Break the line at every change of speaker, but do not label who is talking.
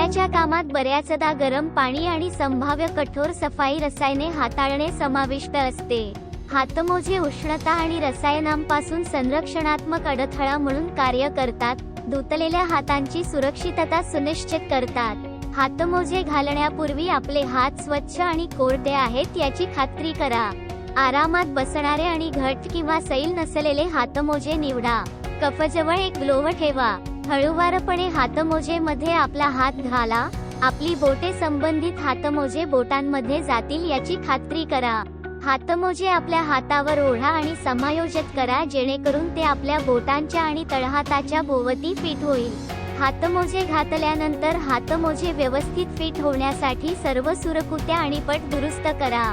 पोळ्याच्या कामात बऱ्याचदा गरम पाणी आणि संभाव्य कठोर सफाई रसायने हाताळणे समाविष्ट असते. हातमोजे उष्णता आणि रसायनांपासून संरक्षणात्मक अडथळा म्हणून कार्य करतात, धुतलेल्या हातांची सुरक्षितता सुनिश्चित करतात. हातमोजे घालण्यापूर्वी आपले हात स्वच्छ आणि कोरडे आहेत याची खात्री करा. आरामात बसणारे आणि घट्ट किंवा सैल नसलेले हातमोजे निवडा. कफजवळ एक ग्लोव्ह ठेवा. हळूवारपणे हातमोजेमध्ये आपला हात घाला. आपली बोटे संबंधित हातमोजे बोटांमध्ये जातील याची खात्री करा. हातमोजे आपल्या हातावर ओढा आणि समायोजित करा जेणेकरून ते आपल्या बोटांच्या आणि तळहाताच्या भोवती फिट होईल. हातमोजे घातल्यानंतर हातमोजे व्यवस्थित फिट होण्यासाठी सर्व सुरकुत्या आणि पट दुरुस्त करा.